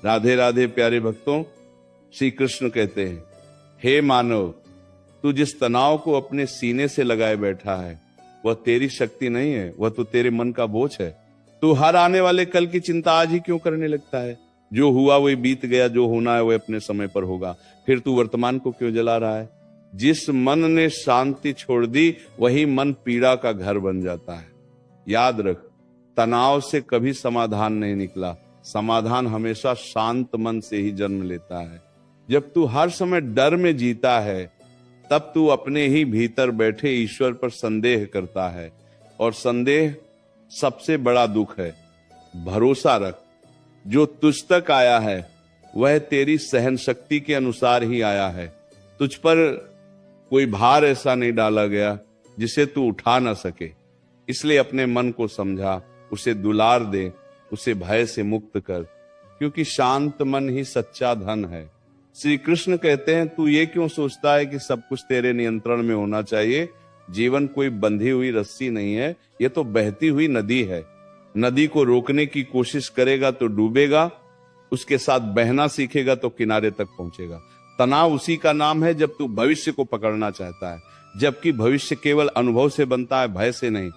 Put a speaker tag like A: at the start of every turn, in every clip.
A: राधे राधे प्यारे भक्तों। श्री कृष्ण कहते हैं, हे मानव, तू जिस तनाव को अपने सीने से लगाए बैठा है वह तेरी शक्ति नहीं है, वह तो तेरे मन का बोझ है। तू हर आने वाले कल की चिंता आज ही क्यों करने लगता है? जो हुआ वही बीत गया, जो होना है वह अपने समय पर होगा। फिर तू वर्तमान को क्यों जला रहा है? जिस मन ने शांति छोड़ दी वही मन पीड़ा का घर बन जाता है। याद रख, तनाव से कभी समाधान नहीं निकला। समाधान हमेशा शांत मन से ही जन्म लेता है। जब तू हर समय डर में जीता है तब तू अपने ही भीतर बैठे ईश्वर पर संदेह करता है, और संदेह सबसे बड़ा दुख है। भरोसा रख, जो तुझ तक आया है वह तेरी सहन शक्ति के अनुसार ही आया है। तुझ पर कोई भार ऐसा नहीं डाला गया जिसे तू उठा ना सके। इसलिए अपने मन को समझा, उसे दुलार दे, उसे भय से मुक्त कर, क्योंकि शांत मन ही सच्चा धन है। श्री कृष्ण कहते हैं, तू ये क्यों सोचता है कि सब कुछ तेरे नियंत्रण में होना चाहिए? जीवन कोई बंधी हुई रस्सी नहीं है, ये तो बहती हुई नदी है। नदी को रोकने की कोशिश करेगा तो डूबेगा, उसके साथ बहना सीखेगा तो किनारे तक पहुंचेगा। तनाव उसी का नाम है जब तू भविष्य को पकड़ना चाहता है, जबकि भविष्य केवल अनुभव से बनता है, भय से नहीं।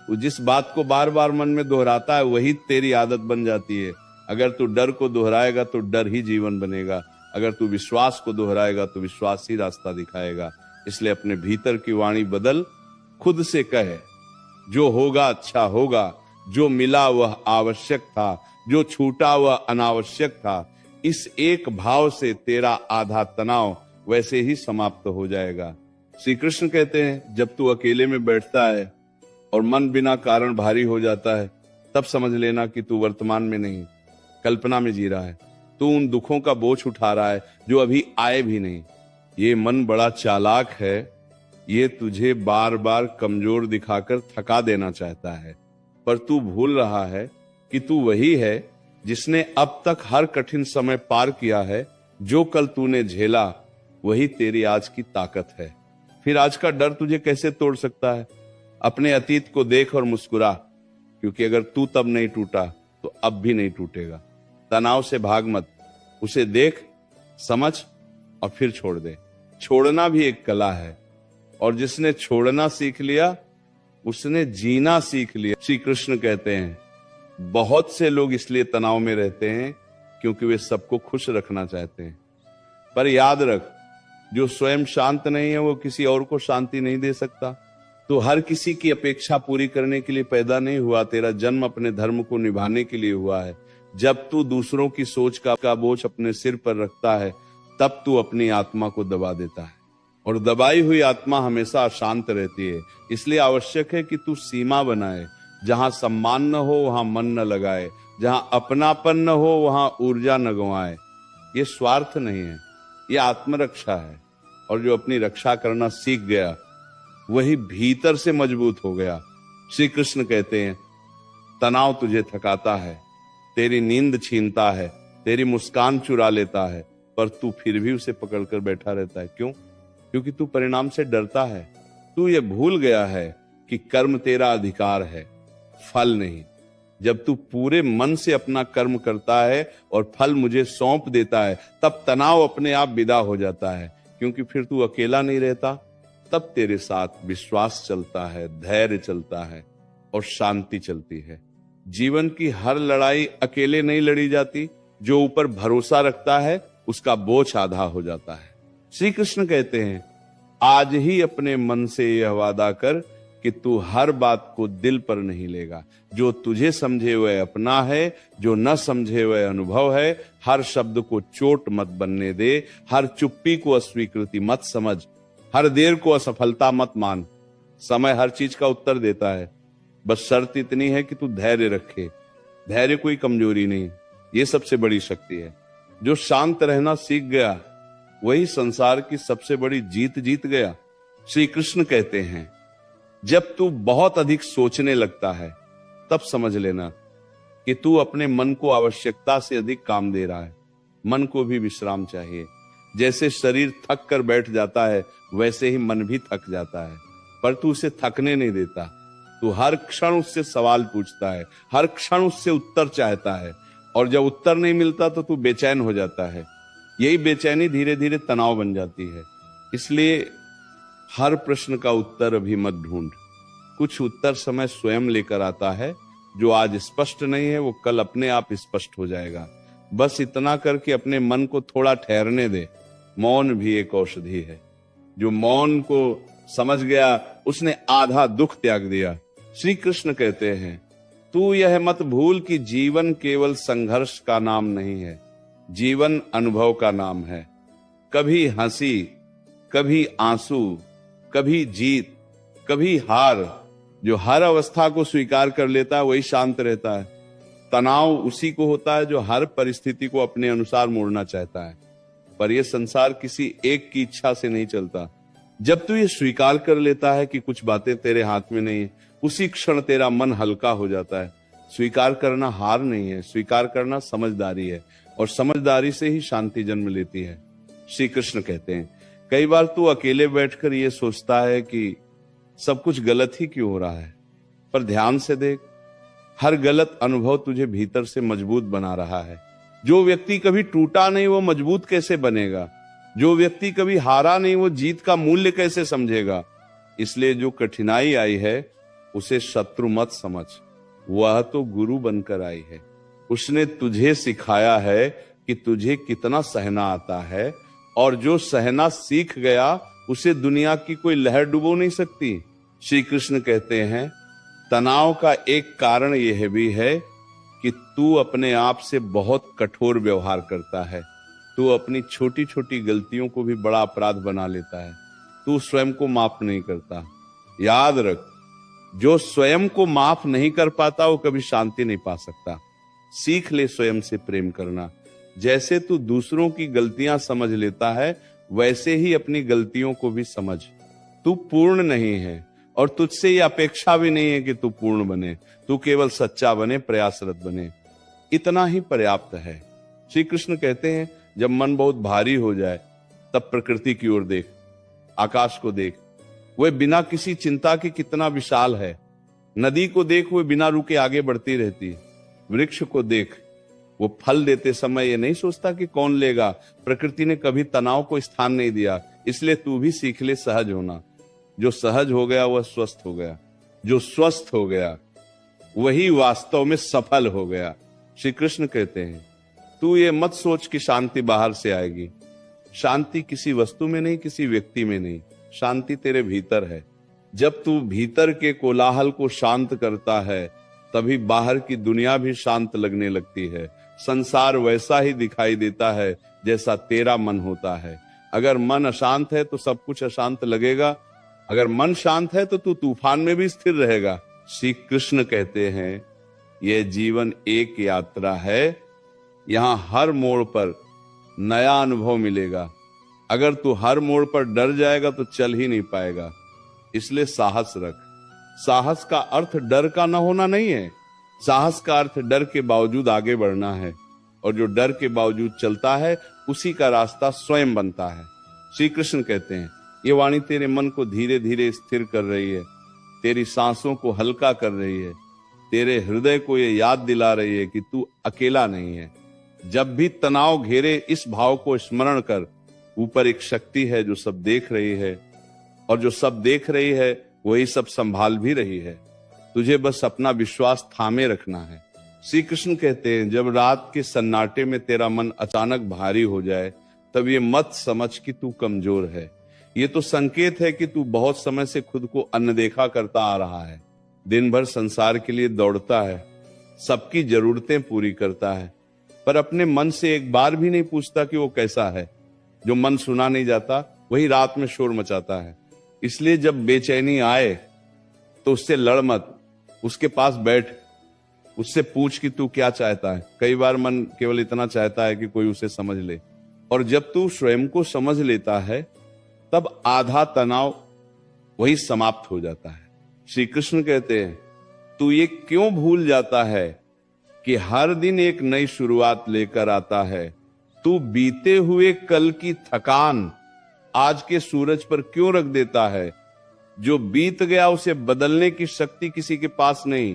A: तू जिस बात को बार बार मन में दोहराता है वही तेरी आदत बन जाती है। अगर तू डर को दोहराएगा तो डर ही जीवन बनेगा। अगर तू विश्वास को दोहराएगा तो विश्वास ही रास्ता दिखाएगा। इसलिए अपने भीतर की वाणी बदल, खुद से कहे, जो होगा अच्छा होगा, जो मिला वह आवश्यक था, जो छूटा वह अनावश्यक था। इस एक भाव से तेरा आधा तनाव वैसे ही समाप्त हो जाएगा। श्री कृष्ण कहते हैं, जब तू अकेले में बैठता है और मन बिना कारण भारी हो जाता है, तब समझ लेना कि तू वर्तमान में नहीं, कल्पना में जी रहा है। तू उन दुखों का बोझ उठा रहा है जो अभी आए भी नहीं। ये मन बड़ा चालाक है, ये तुझे बार बार कमजोर दिखाकर थका देना चाहता है। पर तू भूल रहा है कि तू वही है जिसने अब तक हर कठिन समय पार किया है। जो कल तूने झेला वही तेरी आज की ताकत है। फिर आज का डर तुझे कैसे तोड़ सकता है? अपने अतीत को देख और मुस्कुरा, क्योंकि अगर तू तब नहीं टूटा तो अब भी नहीं टूटेगा। तनाव से भाग मत, उसे देख, समझ और फिर छोड़ दे। छोड़ना भी एक कला है, और जिसने छोड़ना सीख लिया उसने जीना सीख लिया। श्री कृष्ण कहते हैं, बहुत से लोग इसलिए तनाव में रहते हैं क्योंकि वे सबको खुश रखना चाहते हैं। पर याद रख, जो स्वयं शांत नहीं है वो किसी और को शांति नहीं दे सकता। तो हर किसी की अपेक्षा पूरी करने के लिए पैदा नहीं हुआ। तेरा जन्म अपने धर्म को निभाने के लिए हुआ है। जब तू दूसरों की सोच का बोझ अपने सिर पर रखता है तब तू अपनी आत्मा को दबा देता है, और दबाई हुई आत्मा हमेशा अशांत रहती है। इसलिए आवश्यक है कि तू सीमा बनाए। जहां सम्मान न हो वहां मन न लगाए, जहां अपनापन न हो वहां ऊर्जा न गंवाए। ये स्वार्थ नहीं है, ये आत्मरक्षा है। और जो अपनी रक्षा करना सीख गया वही भीतर से मजबूत हो गया। श्री कृष्ण कहते हैं, तनाव तुझे थकाता है, तेरी नींद छीनता है, तेरी मुस्कान चुरा लेता है, पर तू फिर भी उसे पकड़कर बैठा रहता है। क्यों? क्योंकि तू परिणाम से डरता है। तू ये भूल गया है कि कर्म तेरा अधिकार है, फल नहीं। जब तू पूरे मन से अपना कर्म करता है और फल मुझे सौंप देता है, तब तनाव अपने आप विदा हो जाता है। क्योंकि फिर तू अकेला नहीं रहता, तब तेरे साथ विश्वास चलता है, धैर्य चलता है और शांति चलती है। जीवन की हर लड़ाई अकेले नहीं लड़ी जाती। जो ऊपर भरोसा रखता है उसका बोझ आधा हो जाता है। श्री कृष्ण कहते हैं, आज ही अपने मन से यह वादा कर कि तू हर बात को दिल पर नहीं लेगा। जो तुझे समझे वह अपना है, जो न समझे वह अनुभव है। हर शब्द को चोट मत बनने दे, हर चुप्पी को अस्वीकृति मत समझ, हर देर को असफलता मत मान। समय हर चीज का उत्तर देता है, बस शर्त इतनी है कि तू धैर्य रखे। धैर्य कोई कमजोरी नहीं, ये सबसे बड़ी शक्ति है। जो शांत रहना सीख गया वही संसार की सबसे बड़ी जीत गया। श्री कृष्ण कहते हैं, जब तू बहुत अधिक सोचने लगता है तब समझ लेना कि तू अपने मन को आवश्यकता से अधिक काम दे रहा है। मन को भी विश्राम चाहिए। जैसे शरीर थक कर बैठ जाता है वैसे ही मन भी थक जाता है, पर तू उसे थकने नहीं देता। तू हर क्षण उससे सवाल पूछता है, हर क्षण उससे उत्तर चाहता है। और जब उत्तर नहीं मिलता तो तू बेचैन हो जाता है। यही बेचैनी धीरे धीरे तनाव बन जाती है। इसलिए हर प्रश्न का उत्तर अभी मत ढूंढ। कुछ उत्तर समय स्वयं लेकर आता है। जो आज स्पष्ट नहीं है वो कल अपने आप स्पष्ट हो जाएगा। बस इतना करके अपने मन को थोड़ा ठहरने दे। मौन भी एक औषधि है। जो मौन को समझ गया उसने आधा दुख त्याग दिया। श्री कृष्ण कहते हैं, तू यह मत भूल कि जीवन केवल संघर्ष का नाम नहीं है, जीवन अनुभव का नाम है। कभी हंसी, कभी आंसू, कभी जीत, कभी हार। जो हर अवस्था को स्वीकार कर लेता है वही शांत रहता है। तनाव उसी को होता है जो हर परिस्थिति को अपने अनुसार मोड़ना चाहता है। पर यह संसार किसी एक की इच्छा से नहीं चलता। जब तू ये स्वीकार कर लेता है कि कुछ बातें तेरे हाथ में नहीं है, उसी क्षण तेरा मन हल्का हो जाता है। स्वीकार करना हार नहीं है, स्वीकार करना समझदारी है, और समझदारी से ही शांति जन्म लेती है। श्री कृष्ण कहते हैं, कई बार तू अकेले बैठकर ये सोचता है कि सब कुछ गलत ही क्यों हो रहा है, पर ध्यान से देख, हर गलत अनुभव तुझे भीतर से मजबूत बना रहा है। जो व्यक्ति कभी टूटा नहीं वो मजबूत कैसे बनेगा? जो व्यक्ति कभी हारा नहीं वो जीत का मूल्य कैसे समझेगा? इसलिए जो कठिनाई आई है उसे शत्रु मत समझ, वह तो गुरु बनकर आई है। उसने तुझे सिखाया है कि तुझे कितना सहना आता है, और जो सहना सीख गया उसे दुनिया की कोई लहर डुबो नहीं सकती। श्री कृष्ण कहते हैं, तनाव का एक कारण यह भी है कि तू अपने आप से बहुत कठोर व्यवहार करता है। तू अपनी छोटी छोटी गलतियों को भी बड़ा अपराध बना लेता है। तू स्वयं को माफ नहीं करता। याद रख, जो स्वयं को माफ नहीं कर पाता वो कभी शांति नहीं पा सकता। सीख ले स्वयं से प्रेम करना। जैसे तू दूसरों की गलतियां समझ लेता है वैसे ही अपनी गलतियों को भी समझ। तू पूर्ण नहीं है और तुझसे ये अपेक्षा भी नहीं है कि तू पूर्ण बने। तू केवल सच्चा बने, प्रयासरत बने, इतना ही पर्याप्त है। श्री कृष्ण कहते हैं, जब मन बहुत भारी हो जाए तब प्रकृति की ओर देख, आकाश को देख, वह बिना किसी चिंता के कितना विशाल है। नदी को देख, वह बिना रुके आगे बढ़ती रहती है। वृक्ष को देख, वो फल देते समय ये नहीं सोचता कि कौन लेगा। प्रकृति ने कभी तनाव को स्थान नहीं दिया। इसलिए तू भी सीख ले सहज होना। जो सहज हो गया वह स्वस्थ हो गया। जो स्वस्थ हो गया वही वास्तव में सफल हो गया। श्री कृष्ण कहते हैं, तू ये मत सोच कि शांति बाहर से आएगी। शांति किसी वस्तु में नहीं, किसी व्यक्ति में नहीं, शांति तेरे भीतर है। जब तू भीतर के कोलाहल को शांत करता है तभी बाहर की दुनिया भी शांत लगने लगती है। संसार वैसा ही दिखाई देता है जैसा तेरा मन होता है। अगर मन अशांत है तो सब कुछ अशांत लगेगा। अगर मन शांत है तो तू तूफान में भी स्थिर रहेगा। श्री कृष्ण कहते हैं, यह जीवन एक यात्रा है। यहां हर मोड़ पर नया अनुभव मिलेगा। अगर तू हर मोड़ पर डर जाएगा तो चल ही नहीं पाएगा। इसलिए साहस रख। साहस का अर्थ डर का न होना नहीं है। साहस का अर्थ डर के बावजूद आगे बढ़ना है, और जो डर के बावजूद चलता है उसी का रास्ता स्वयं बनता है। श्री कृष्ण कहते हैं, ये वाणी तेरे मन को धीरे धीरे स्थिर कर रही है, तेरी सांसों को हल्का कर रही है, तेरे हृदय को ये याद दिला रही है कि तू अकेला नहीं है। जब भी तनाव घेरे इस भाव को स्मरण कर, ऊपर एक शक्ति है जो सब देख रही है, और जो सब देख रही है वही सब संभाल भी रही है। तुझे बस अपना विश्वास थामे रखना है। श्री कृष्ण कहते हैं, जब रात के सन्नाटे में तेरा मन अचानक भारी हो जाए तब ये मत समझ कि तू कमजोर है। ये तो संकेत है कि तू बहुत समय से खुद को अनदेखा करता आ रहा है। दिन भर संसार के लिए दौड़ता है, सबकी जरूरतें पूरी करता है, पर अपने मन से एक बार भी नहीं पूछता कि वो कैसा है। जो मन सुना नहीं जाता वही रात में शोर मचाता है। इसलिए जब बेचैनी आए तो उससे लड़ मत, उसके पास बैठ, उससे पूछ कि तू क्या चाहता है। कई बार मन केवल इतना चाहता है कि कोई उसे समझ ले, और जब तू स्वयं को समझ लेता है तब आधा तनाव वही समाप्त हो जाता है। श्री कृष्ण कहते हैं, तू ये क्यों भूल जाता है कि हर दिन एक नई शुरुआत लेकर आता है। तू बीते हुए कल की थकान आज के सूरज पर क्यों रख देता है। जो बीत गया उसे बदलने की शक्ति किसी के पास नहीं,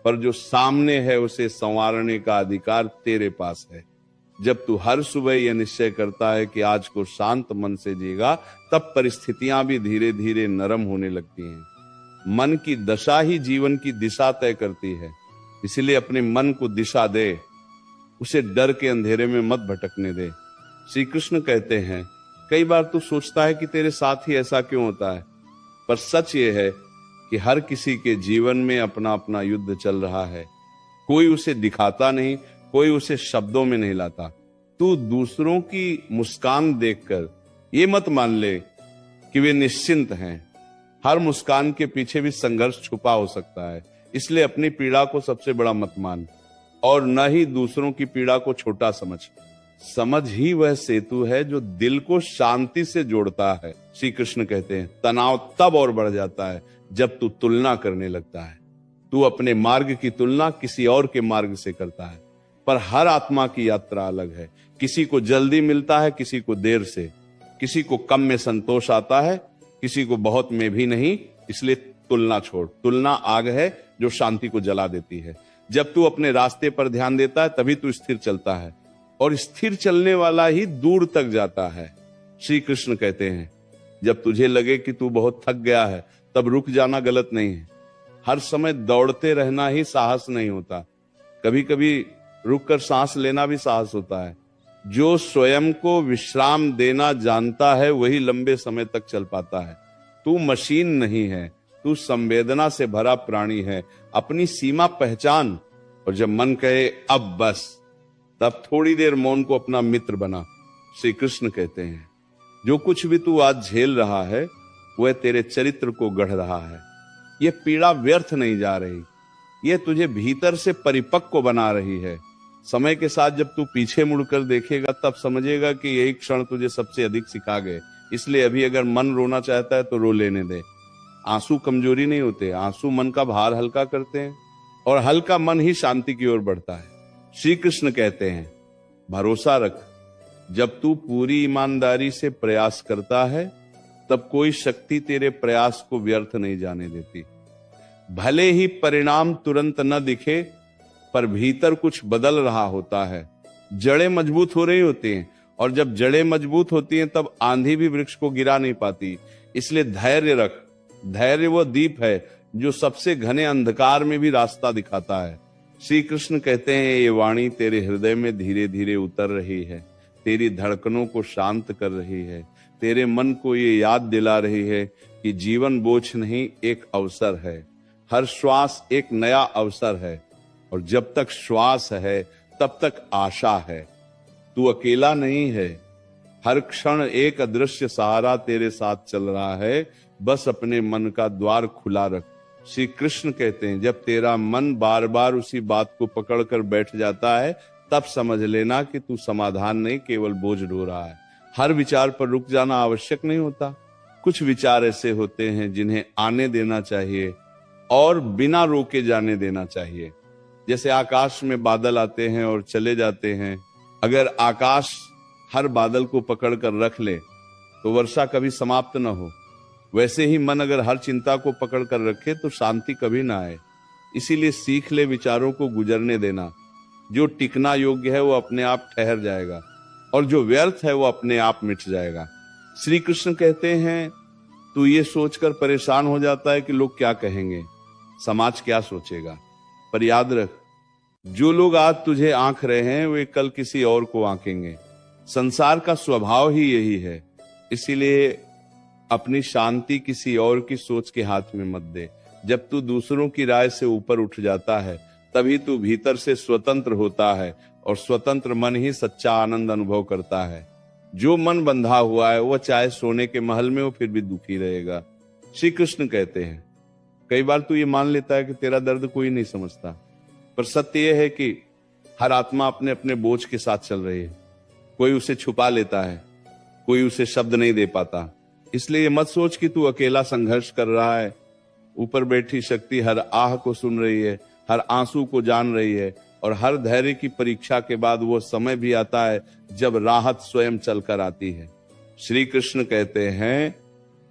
A: पर जो सामने है उसे संवारने का अधिकार तेरे पास है। जब तू हर सुबह यह निश्चय करता है कि आज को शांत मन से जीगा, तब परिस्थितियां भी धीरे धीरे नरम होने लगती हैं। मन की दशा ही जीवन की दिशा तय करती है। इसलिए अपने मन को दिशा दे, उसे डर के अंधेरे में मत भटकने दे। श्री कृष्ण कहते हैं, कई बार तू सोचता है कि तेरे साथ ही ऐसा क्यों होता है, पर सच ये है कि हर किसी के जीवन में अपना अपना युद्ध चल रहा है। कोई उसे दिखाता नहीं, कोई उसे शब्दों में नहीं लाता। तू दूसरों की मुस्कान देखकर ये मत मान ले कि वे निश्चिंत हैं। हर मुस्कान के पीछे भी संघर्ष छुपा हो सकता है। इसलिए अपनी पीड़ा को सबसे बड़ा मत मान और न ही दूसरों की पीड़ा को छोटा समझ। समझ ही वह सेतु है जो दिल को शांति से जोड़ता है। श्री कृष्ण कहते हैं, तनाव तब और बढ़ जाता है जब तू तुलना करने लगता है। तू अपने मार्ग की तुलना किसी और के मार्ग से करता है, पर हर आत्मा की यात्रा अलग है। किसी को जल्दी मिलता है, किसी को देर से, किसी को कम में संतोष आता है, किसी को बहुत में भी नहीं। इसलिए तुलना छोड़। तुलना आग है जो शांति को जला देती है। जब तू अपने रास्ते पर ध्यान देता है तभी तू स्थिर चलता है, और स्थिर चलने वाला ही दूर तक जाता है। श्री कृष्ण कहते हैं, जब तुझे लगे कि तू बहुत थक गया है तब रुक जाना गलत नहीं है। हर समय दौड़ते रहना ही साहस नहीं होता, कभी कभी रुककर सांस लेना भी साहस होता है। जो स्वयं को विश्राम देना जानता है वही लंबे समय तक चल पाता है। तू मशीन नहीं है, तू संवेदना से भरा प्राणी है। अपनी सीमा पहचान, और जब मन कहे अब बस, तब थोड़ी देर मौन को अपना मित्र बना। श्री कृष्ण कहते हैं, जो कुछ भी तू आज झेल रहा है वह तेरे चरित्र को गढ़ रहा है। यह पीड़ा व्यर्थ नहीं जा रही, यह तुझे भीतर से परिपक्व बना रही है। समय के साथ जब तू पीछे मुड़कर देखेगा तब समझेगा कि यही क्षण तुझे सबसे अधिक सिखा गए। इसलिए अभी अगर मन रोना चाहता है तो रो लेने दे। आंसू कमजोरी नहीं होते, आंसू मन का भार हल्का करते हैं, और हल्का मन ही शांति की ओर बढ़ता है। श्री कृष्ण कहते हैं, भरोसा रख, जब तू पूरी ईमानदारी से प्रयास करता है तब कोई शक्ति तेरे प्रयास को व्यर्थ नहीं जाने देती। भले ही परिणाम तुरंत न दिखे, पर भीतर कुछ बदल रहा होता है। जड़ें मजबूत हो रही होती हैं, और जब जड़ें मजबूत होती हैं तब आंधी भी वृक्ष को गिरा नहीं पाती। इसलिए धैर्य रख। धैर्य वो दीप है जो सबसे घने अंधकार में भी रास्ता दिखाता है। श्री कृष्ण कहते हैं, ये वाणी तेरे हृदय में धीरे धीरे उतर रही है, तेरी धड़कनों को शांत कर रही है, तेरे मन को ये याद दिला रही है कि जीवन बोझ नहीं, एक अवसर है। हर श्वास एक नया अवसर है, और जब तक श्वास है तब तक आशा है। तू अकेला नहीं है, हर क्षण एक अदृश्य सहारा तेरे साथ चल रहा है। बस अपने मन का द्वार खुला रख। श्री कृष्ण कहते हैं, जब तेरा मन बार बार उसी बात को पकड़कर बैठ जाता है तब समझ लेना कि तू समाधान नहीं, केवल बोझ ढो रहा है। हर विचार पर रुक जाना आवश्यक नहीं होता। कुछ विचार ऐसे होते हैं जिन्हें आने देना चाहिए और बिना रोके जाने देना चाहिए। जैसे आकाश में बादल आते हैं और चले जाते हैं। अगर आकाश हर बादल को पकड़कर रख ले तो वर्षा कभी समाप्त न हो। वैसे ही मन अगर हर चिंता को पकड़कर रखे तो शांति कभी ना आए। इसीलिए सीख ले विचारों को गुजरने देना। जो टिकना योग्य है वो अपने आप ठहर जाएगा, और जो व्यर्थ है वो अपने आप मिट जाएगा। श्री कृष्ण कहते हैं, तू ये सोचकर परेशान हो जाता है कि लोग क्या कहेंगे, समाज क्या सोचेगा। पर याद रख, जो लोग आज तुझे आंक रहे हैं वे कल किसी और को आंकेंगे। संसार का स्वभाव ही यही है। इसीलिए अपनी शांति किसी और की सोच के हाथ में मत दे। जब तू दूसरों की राय से ऊपर उठ जाता है तभी तू भीतर से स्वतंत्र होता है, और स्वतंत्र मन ही सच्चा आनंद अनुभव करता है। जो मन बंधा हुआ है वह चाहे सोने के महल में हो फिर भी दुखी रहेगा। श्री कृष्ण कहते हैं, कई बार तू ये मान लेता है कि तेरा दर्द कोई नहीं समझता, पर सत्य यह है कि हर आत्मा अपने अपने बोझ के साथ चल रही है। कोई उसे छुपा लेता है, कोई उसे शब्द नहीं दे पाता। इसलिए मत सोच कि तू अकेला संघर्ष कर रहा है। ऊपर बैठी शक्ति हर आह को सुन रही है, हर आंसू को जान रही है, और हर धैर्य की परीक्षा के बाद वो समय भी आता है जब राहत स्वयं चलकर आती है। श्री कृष्ण कहते हैं,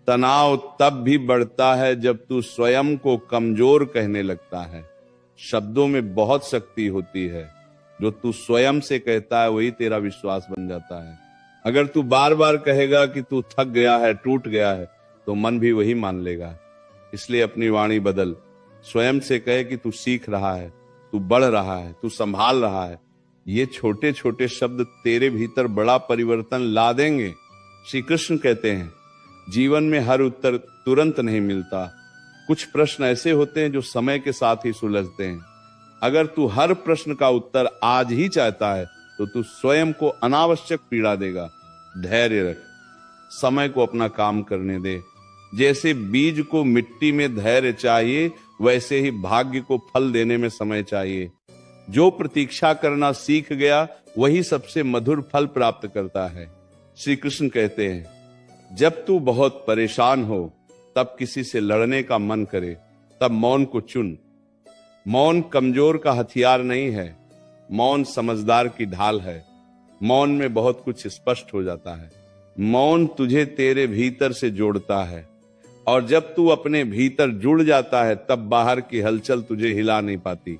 A: तनाव तब भी बढ़ता है जब तू स्वयं को कमजोर कहने लगता है। शब्दों में बहुत शक्ति होती है। जो तू स्वयं से कहता है वही तेरा विश्वास बन जाता है। अगर तू बार बार कहेगा कि तू थक गया है, टूट गया है, तो मन भी वही मान लेगा। इसलिए अपनी वाणी बदल, स्वयं से कहे कि तू सीख रहा है, तू बढ़ रहा है, तू संभाल रहा है। ये छोटे छोटे शब्द तेरे भीतर बड़ा परिवर्तन ला देंगे। श्री कृष्ण कहते हैं जीवन में हर उत्तर तुरंत नहीं मिलता। कुछ प्रश्न ऐसे होते हैं जो समय के साथ ही सुलझते हैं। अगर तू हर प्रश्न का उत्तर आज ही चाहता है तो तू स्वयं को अनावश्यक पीड़ा देगा। धैर्य रख, समय को अपना काम करने दे। जैसे बीज को मिट्टी में धैर्य चाहिए, वैसे ही भाग्य को फल देने में समय चाहिए। जो प्रतीक्षा करना सीख गया वही सबसे मधुर फल प्राप्त करता है। श्री कृष्ण कहते हैं जब तू बहुत परेशान हो, तब किसी से लड़ने का मन करे, तब मौन को चुन। मौन कमजोर का हथियार नहीं है, मौन समझदार की ढाल है। मौन में बहुत कुछ स्पष्ट हो जाता है। मौन तुझे तेरे भीतर से जोड़ता है, और जब तू अपने भीतर जुड़ जाता है तब बाहर की हलचल तुझे हिला नहीं पाती।